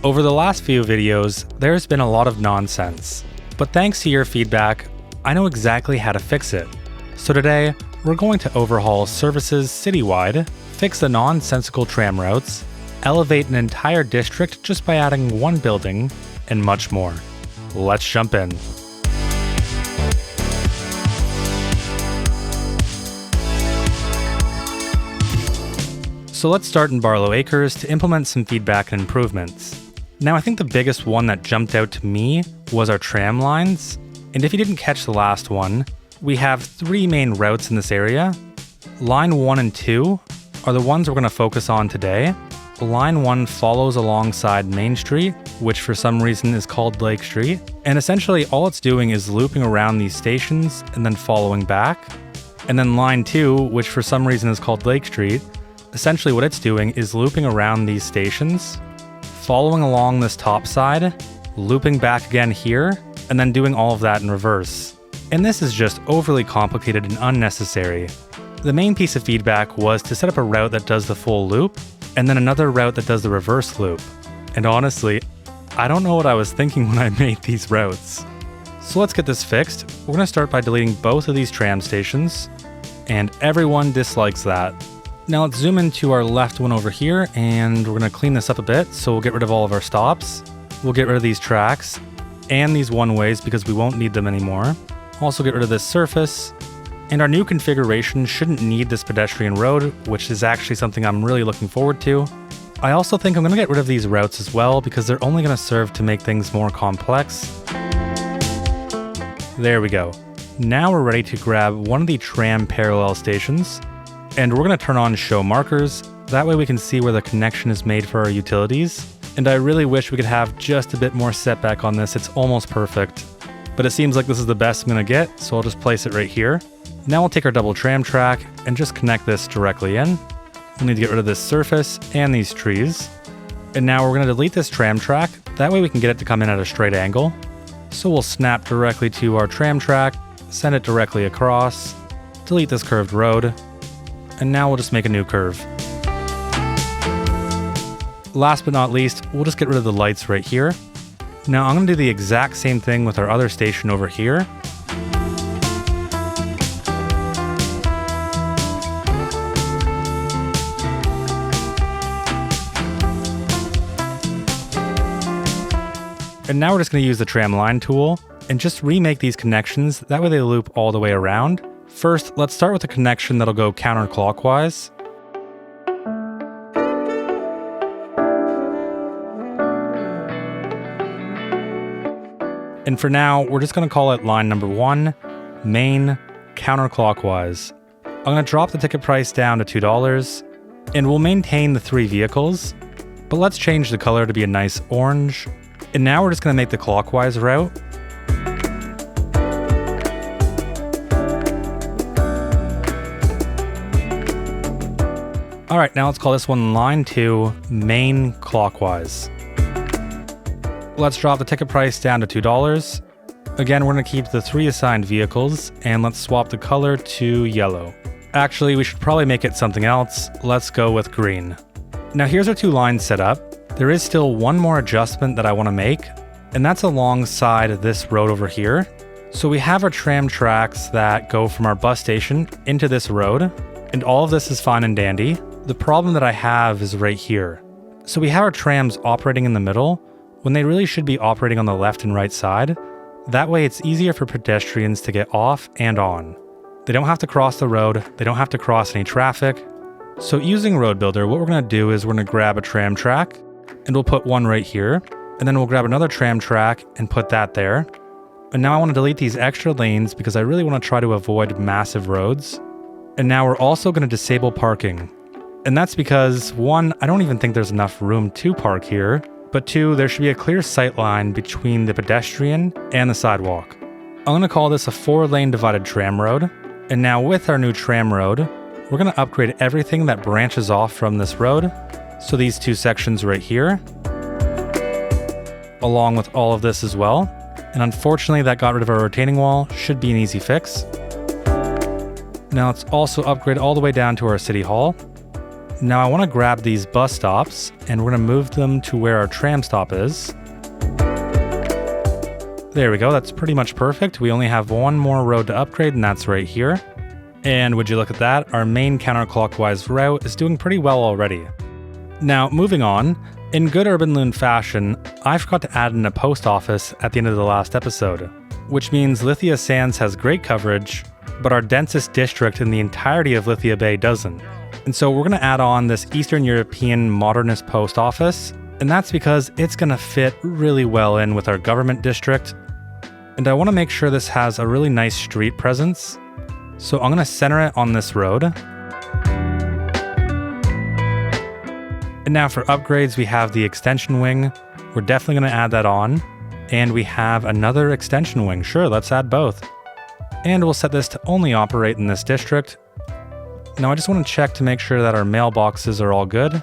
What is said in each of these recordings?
Over the last few videos, there's been a lot of nonsense, but thanks to your feedback, I know exactly how to fix it. So today, we're going to overhaul services citywide, fix the nonsensical tram routes, elevate an entire district just by adding one building, and much more. Let's jump in. So let's start in Barlow Acres to implement some feedback and improvements. Now I think the biggest one that jumped out to me was our tram lines. And if you didn't catch the last one, we have three main routes in this area. Line 1 and 2 are the ones we're going to focus on today. Line 1 follows alongside Main Street, which for some reason is called Lake Street. And essentially all it's doing is looping around these stations and then following back. And then Line 2, which for some reason is called Lake Street, essentially what it's doing is looping around these stations, following along this top side, looping back again here, and then doing all of that in reverse. And this is just overly complicated and unnecessary. The main piece of feedback was to set up a route that does the full loop, and then another route that does the reverse loop. And honestly, I don't know what I was thinking when I made these routes. So let's get this fixed. We're going to start by deleting both of these tram stations, and everyone dislikes that. Now let's zoom into our left one over here, and we're going to clean this up a bit, so we'll get rid of all of our stops. We'll get rid of these tracks, and these one-ways because we won't need them anymore. Also get rid of this surface, and our new configuration shouldn't need this pedestrian road, which is actually something I'm really looking forward to. I also think I'm going to get rid of these routes as well, because they're only going to serve to make things more complex. There we go. Now we're ready to grab one of the tram parallel stations, and we're going to turn on show markers. That way we can see where the connection is made for our utilities. And I really wish we could have just a bit more setback on this. It's almost perfect. But it seems like this is the best I'm going to get, so I'll just place it right here. Now we'll take our double tram track and just connect this directly in. We'll need to get rid of this surface and these trees. And now we're going to delete this tram track. That way we can get it to come in at a straight angle. So we'll snap directly to our tram track, send it directly across, delete this curved road, and now we'll just make a new curve. Last but not least, we'll just get rid of the lights right here. Now I'm going to do the exact same thing with our other station over here. And now we're just going to use the tram line tool and just remake these connections, that way they loop all the way around. First, let's start with a connection that'll go counterclockwise. And for now, we're just going to call it line number 1, main, counterclockwise. I'm going to drop the ticket price down to $2, and we'll maintain the 3 vehicles, but let's change the color to be a nice orange. And now we're just going to make the clockwise route. Alright, now let's call this one line 2, main clockwise. Let's drop the ticket price down to $2. Again, we're going to keep the 3 assigned vehicles, and let's swap the color to yellow. Actually, we should probably make it something else. Let's go with green. Now here's our 2 lines set up. There is still one more adjustment that I want to make, and that's alongside this road over here. So we have our tram tracks that go from our bus station into this road, and all of this is fine and dandy. The problem that I have is right here. So we have our trams operating in the middle when they really should be operating on the left and right side. That way it's easier for pedestrians to get off and on. They don't have to cross the road, they don't have to cross any traffic. So using Road Builder, what we're going to do is we're going to grab a tram track, and we'll put one right here, and then we'll grab another tram track and put that there. And now I want to delete these extra lanes because I really want to try to avoid massive roads. And now we're also going to disable parking. And that's because, 1, I don't even think there's enough room to park here, but 2, there should be a clear sight line between the pedestrian and the sidewalk. I'm going to call this a 4-lane divided tram road. And now with our new tram road, we're going to upgrade everything that branches off from this road. So these 2 sections right here, along with all of this as well. And unfortunately that got rid of our retaining wall, should be an easy fix. Now let's also upgrade all the way down to our city hall. Now I want to grab these bus stops and we're going to move them to where our tram stop is. There we go, that's pretty much perfect. We only have one more road to upgrade and that's right here. And would you look at that, our main counterclockwise route is doing pretty well already. Now moving on, in good urban loon fashion, I forgot to add in a post office at the end of the last episode, which means Lithia Sands has great coverage, but our densest district in the entirety of Lithia Bay doesn't. And so we're going to add on this Eastern European modernist post office, and that's because it's going to fit really well in with our government district. And I want to make sure this has a really nice street presence, so I'm going to center it on this road. And now for upgrades, we have the extension wing. We're definitely going to add that on. And we have another extension wing. Sure, let's add both. And we'll set this to only operate in this district. Now I just want to check to make sure that our mailboxes are all good.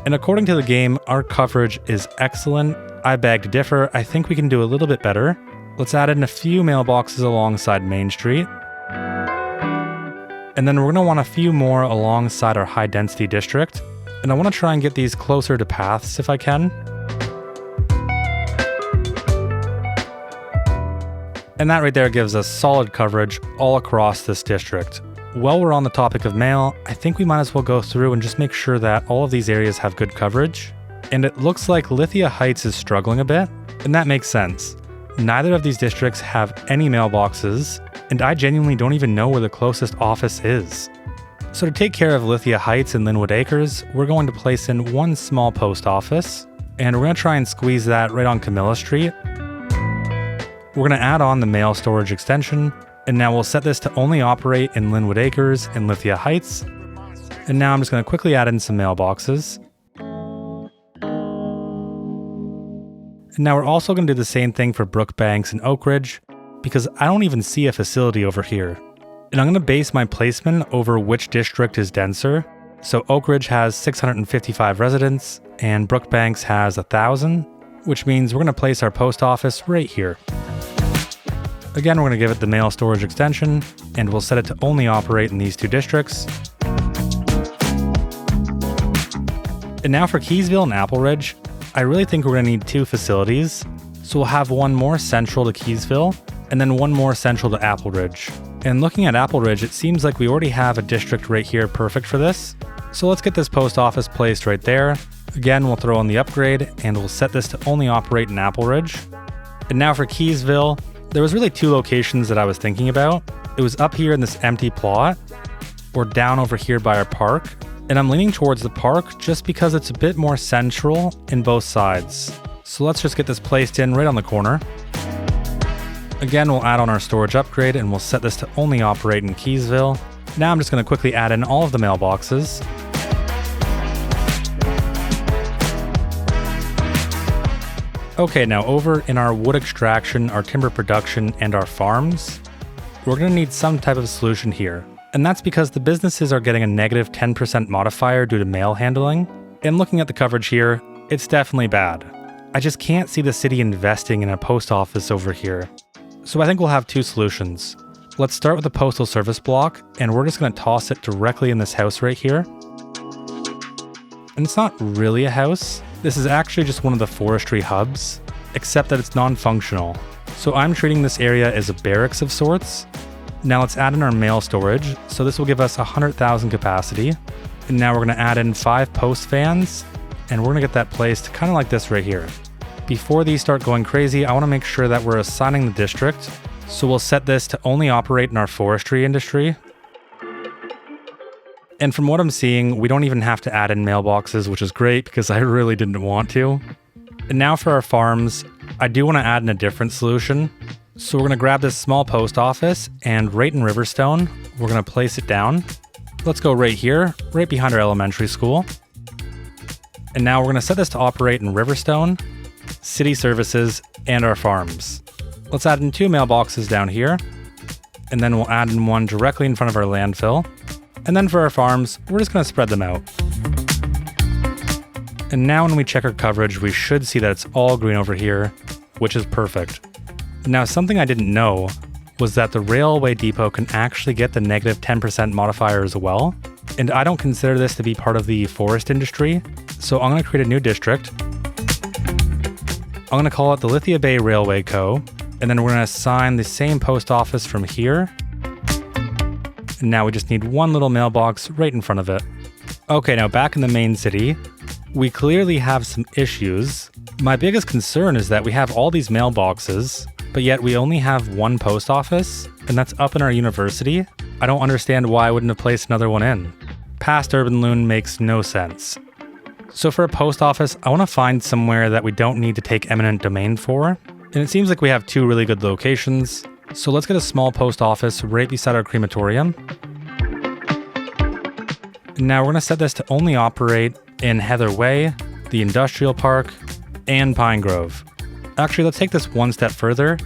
And according to the game, our coverage is excellent. I beg to differ. I think we can do a little bit better. Let's add in a few mailboxes alongside Main Street. And then we're going to want a few more alongside our high density district. And I want to try and get these closer to paths if I can. And that right there gives us solid coverage all across this district. While we're on the topic of mail, I think we might as well go through and just make sure that all of these areas have good coverage. And it looks like Lithia Heights is struggling a bit, and that makes sense. Neither of these districts have any mailboxes, and I genuinely don't even know where the closest office is. So to take care of Lithia Heights and Linwood Acres, we're going to place in one small post office, and we're going to try and squeeze that right on Camilla Street. We're going to add on the mail storage extension, and now we'll set this to only operate in Linwood Acres and Lithia Heights. And now I'm just going to quickly add in some mailboxes. And now we're also going to do the same thing for Brookbanks and Oak Ridge, because I don't even see a facility over here. And I'm going to base my placement over which district is denser. So Oak Ridge has 655 residents, and Brookbanks has 1,000, which means we're going to place our post office right here. Again, we're going to give it the mail storage extension, and we'll set it to only operate in these two districts. And now for Keysville and Apple Ridge, I really think we're going to need two facilities. So we'll have one more central to Keysville, and then one more central to Apple Ridge. And looking at Apple Ridge, it seems like we already have a district right here perfect for this. So let's get this post office placed right there. Again, we'll throw in the upgrade, and we'll set this to only operate in Apple Ridge. And now for Keysville, there was really two locations that I was thinking about. It was up here in this empty plot, or down over here by our park. And I'm leaning towards the park just because it's a bit more central in both sides. So let's just get this placed in right on the corner. Again, we'll add on our storage upgrade and we'll set this to only operate in Keysville. Now I'm just going to quickly add in all of the mailboxes. Okay, now over in our wood extraction, our timber production, and our farms, we're going to need some type of solution here. And that's because the businesses are getting a negative 10% modifier due to mail handling. And looking at the coverage here, it's definitely bad. I just can't see the city investing in a post office over here. So I think we'll have two solutions. Let's start with the postal service block, and we're just going to toss it directly in this house right here. And it's not really a house. This is actually just one of the forestry hubs, except that it's non-functional. So I'm treating this area as a barracks of sorts. Now let's add in our mail storage. So this will give us 100,000 capacity. And now we're going to add in 5 post vans, and we're going to get that placed kind of like this right here. Before these start going crazy, I want to make sure that we're assigning the district. So we'll set this to only operate in our forestry industry. And from what I'm seeing, we don't even have to add in mailboxes, which is great because I really didn't want to. And now for our farms, I do want to add in a different solution. So we're going to grab this small post office, and right in Riverstone, we're going to place it down. Let's go right here, right behind our elementary school. And now we're going to set this to operate in Riverstone, city services, and our farms. Let's add in 2 mailboxes down here, and then we'll add in one directly in front of our landfill. And then for our farms, we're just going to spread them out. And now when we check our coverage, we should see that it's all green over here, which is perfect. Now, something I didn't know was that the railway depot can actually get the negative 10% modifier as well. and I don't consider this to be part of the forest industry, so I'm going to create a new district. I'm going to call it the Lithia Bay Railway Co., and then we're going to assign the same post office from here. And now we just need one little mailbox right in front of it. Okay, now back in the main city, we clearly have some issues. My biggest concern is that we have all these mailboxes, but yet we only have one post office, and that's up in our university. I don't understand why I wouldn't have placed another one in. Past Urban Loon makes no sense. So for a post office, I want to find somewhere that we don't need to take eminent domain for, and it seems like we have two really good locations. So let's get a small post office right beside our crematorium. Now we're going to set this to only operate in Heather Way, the Industrial Park, and Pine Grove. Actually, let's take this one step further.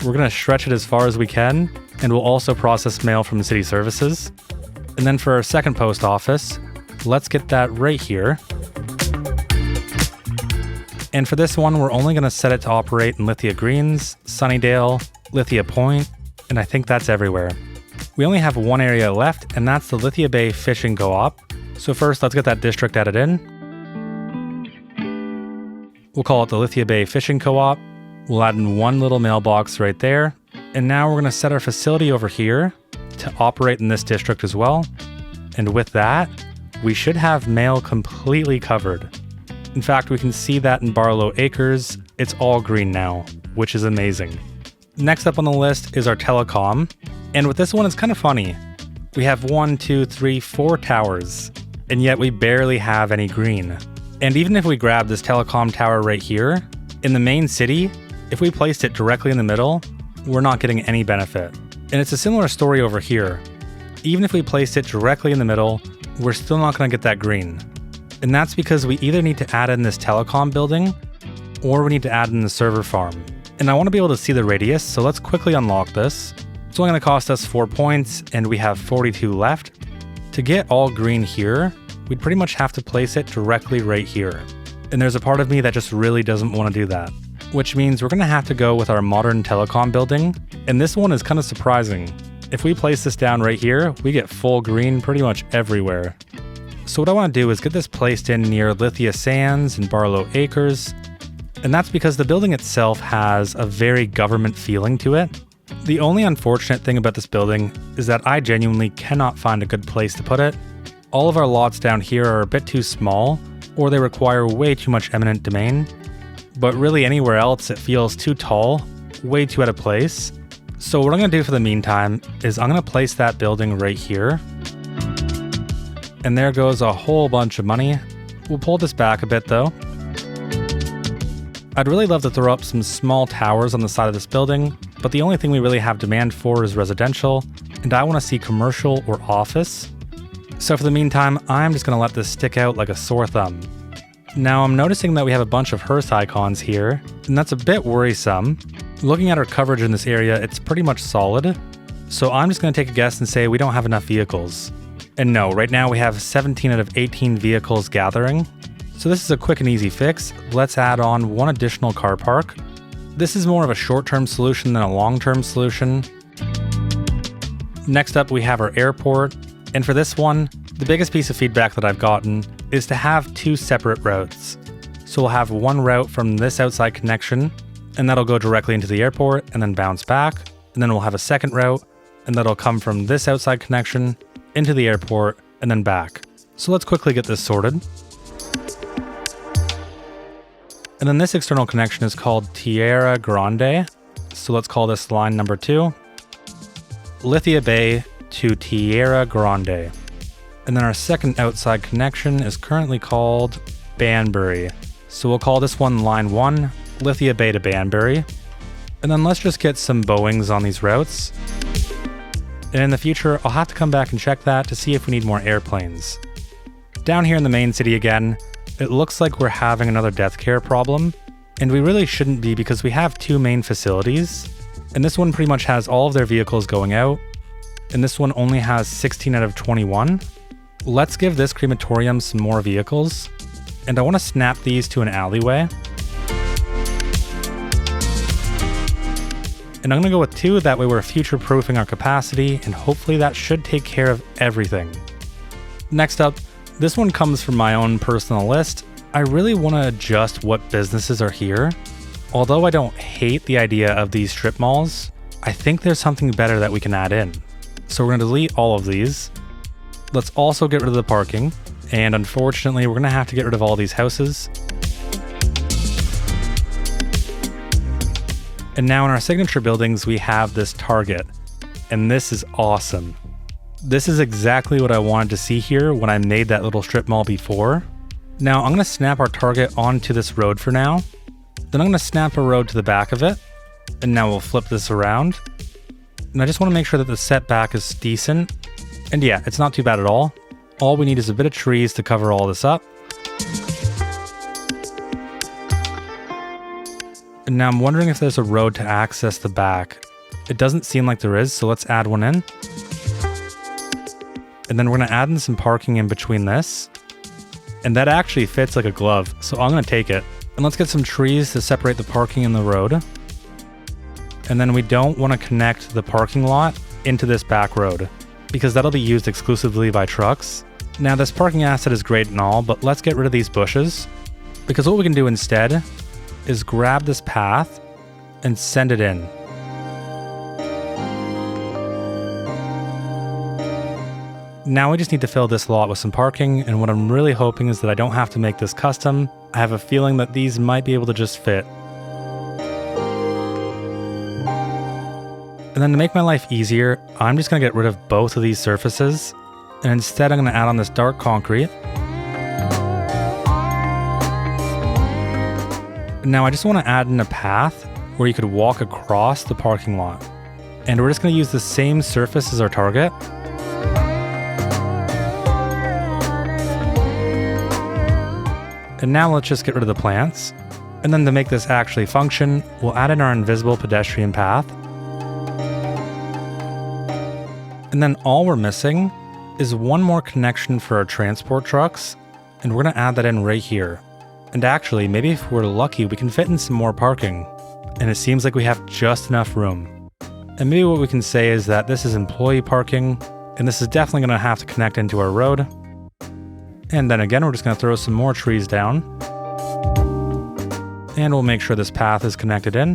We're going to stretch it as far as we can, and we'll also process mail from city services. And then for our second post office, let's get that right here. And for this one, we're only going to set it to operate in Lithia Greens, Sunnydale, Lithia Point, and I think that's everywhere. We only have one area left, and that's the Lithia Bay Fishing Co-op. So first, let's get that district added in. We'll call it the Lithia Bay Fishing Co-op. We'll add in one little mailbox right there. And now we're going to set our facility over here to operate in this district as well. And with that, we should have mail completely covered. In fact, we can see that in Barlow Acres, it's all green now, which is amazing. Next up on the list is our telecom. And with this one, it's kind of funny. We have 1, 2, 3, 4 towers, and yet we barely have any green. And even if we grab this telecom tower right here, in the main city, if we placed it directly in the middle, we're not getting any benefit. And it's a similar story over here. Even if we placed it directly in the middle, we're still not going to get that green. And that's because we either need to add in this telecom building, or we need to add in the server farm. And I want to be able to see the radius, so let's quickly unlock this. It's only going to cost us 4 points, and we have 42 left. To get all green here, we'd pretty much have to place it directly right here. And there's a part of me that just really doesn't want to do that. Which means we're going to have to go with our modern telecom building, and this one is kind of surprising. If we place this down right here, we get full green pretty much everywhere. So what I want to do is get this placed in near Lithia Sands and Barlow Acres, and that's because the building itself has a very government feeling to it. The only unfortunate thing about this building is that I genuinely cannot find a good place to put it. All of our lots down here are a bit too small, or they require way too much eminent domain. But really anywhere else it feels too tall, way too out of place. So what I'm going to do for the meantime is I'm going to place that building right here. And there goes a whole bunch of money. We'll pull this back a bit though. I'd really love to throw up some small towers on the side of this building, but the only thing we really have demand for is residential, and I want to see commercial or office. So for the meantime, I'm just going to let this stick out like a sore thumb. Now I'm noticing that we have a bunch of hearse icons here, and that's a bit worrisome. Looking at our coverage in this area, it's pretty much solid. So I'm just going to take a guess and say we don't have enough vehicles. And no, right now we have 17 out of 18 vehicles gathering. So this is a quick and easy fix. Let's add on one additional car park. This is more of a short-term solution than a long-term solution. Next up, we have our airport. And for this one, the biggest piece of feedback that I've gotten is to have 2 separate routes. So we'll have one route from this outside connection, and that'll go directly into the airport and then bounce back. And then we'll have a second route, and that'll come from this outside connection into the airport and then back. So let's quickly get this sorted. And then this external connection is called Tierra Grande. So let's call this line number 2. Lithia Bay to Tierra Grande. And then our second outside connection is currently called Banbury. So we'll call this one line 1, Lithia Bay to Banbury. And then let's just get some Boeings on these routes. And in the future, I'll have to come back and check that to see if we need more airplanes. Down here in the main city again, it looks like we're having another death care problem, and we really shouldn't be because we have 2 main facilities, and this one pretty much has all of their vehicles going out, and this one only has 16 out of 21. Let's give this crematorium some more vehicles, and I want to snap these to an alleyway. And I'm going to go with 2, that way we're future-proofing our capacity, and hopefully that should take care of everything. Next up, this one comes from my own personal list. I really want to adjust what businesses are here. Although I don't hate the idea of these strip malls, I think there's something better that we can add in. So we're going to delete all of these. Let's also get rid of the parking. And unfortunately, we're going to have to get rid of all these houses. And now in our signature buildings, we have this Target. And this is awesome. This is exactly what I wanted to see here when I made that little strip mall before. Now I'm going to snap our Target onto this road for now. Then I'm going to snap a road to the back of it. And now we'll flip this around. And I just want to make sure that the setback is decent. And yeah, it's not too bad at all. All we need is a bit of trees to cover all this up. And now I'm wondering if there's a road to access the back. It doesn't seem like there is, so let's add one in. And then we're going to add in some parking in between this. And that actually fits like a glove, so I'm going to take it. And let's get some trees to separate the parking and the road. And then we don't want to connect the parking lot into this back road, because that'll be used exclusively by trucks. Now this parking asset is great and all, but let's get rid of these bushes, because what we can do instead is grab this path and send it in. Now we just need to fill this lot with some parking, and what I'm really hoping is that I don't have to make this custom. I have a feeling that these might be able to just fit. And then to make my life easier, I'm just going to get rid of both of these surfaces, and instead I'm going to add on this dark concrete. Now I just want to add in a path where you could walk across the parking lot. And we're just going to use the same surface as our Target. And now let's just get rid of the plants. And then to make this actually function, we'll add in our invisible pedestrian path. And then all we're missing is one more connection for our transport trucks, and we're going to add that in right here. And actually, maybe if we're lucky, we can fit in some more parking. And it seems like we have just enough room. And maybe what we can say is that this is employee parking, and this is definitely going to have to connect into our road. And then again, we're just going to throw some more trees down. And we'll make sure this path is connected in.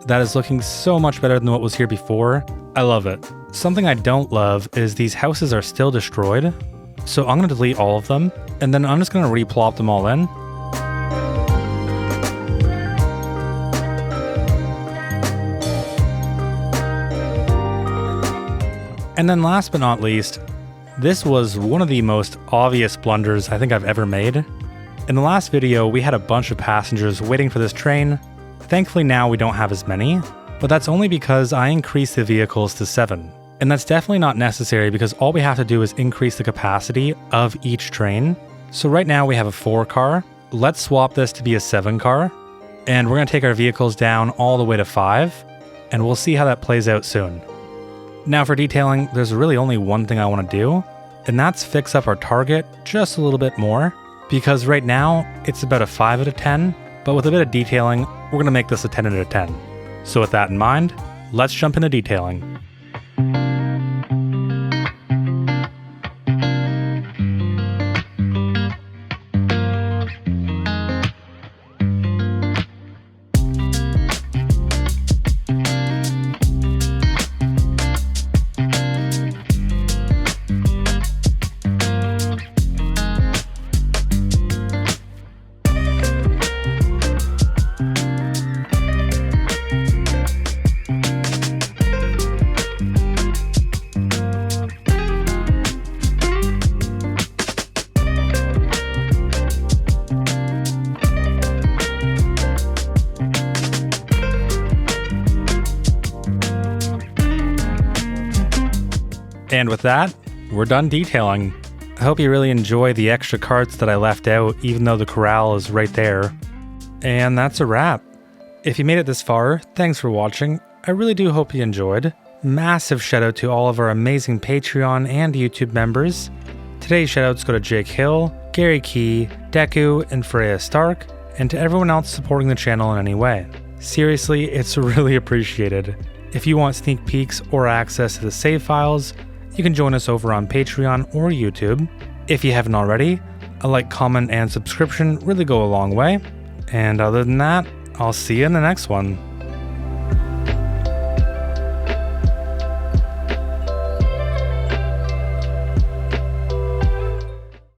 That is looking so much better than what was here before. I love it. Something I don't love is these houses are still destroyed. So I'm going to delete all of them, and then I'm just going to replop them all in. And then last but not least, this was one of the most obvious blunders I think I've ever made. In the last video, we had a bunch of passengers waiting for this train. Thankfully now we don't have as many, but that's only because I increased the vehicles to 7. And that's definitely not necessary because all we have to do is increase the capacity of each train. So right now we have a 4 car. Let's swap this to be a 7 car. And we're going to take our vehicles down all the way to 5. And we'll see how that plays out soon. Now for detailing, there's really only one thing I want to do. And that's fix up our Target just a little bit more. Because right now, it's about a 5 out of 10. But with a bit of detailing, we're going to make this a 10 out of 10. So with that in mind, let's jump into detailing. And with that, we're done detailing. I hope you really enjoy the extra carts that I left out, even though the corral is right there. And that's a wrap. If you made it this far, thanks for watching. I really do hope you enjoyed. Massive shout out to all of our amazing Patreon and YouTube members. Today's shoutouts go to Jake Hill, Gary Key, Deku, and Freya Stark, and to everyone else supporting the channel in any way. Seriously, it's really appreciated. If you want sneak peeks or access to the save files, you can join us over on Patreon or YouTube. If you haven't already, a like, comment, and subscription really go a long way. And other than that, I'll see you in the next one.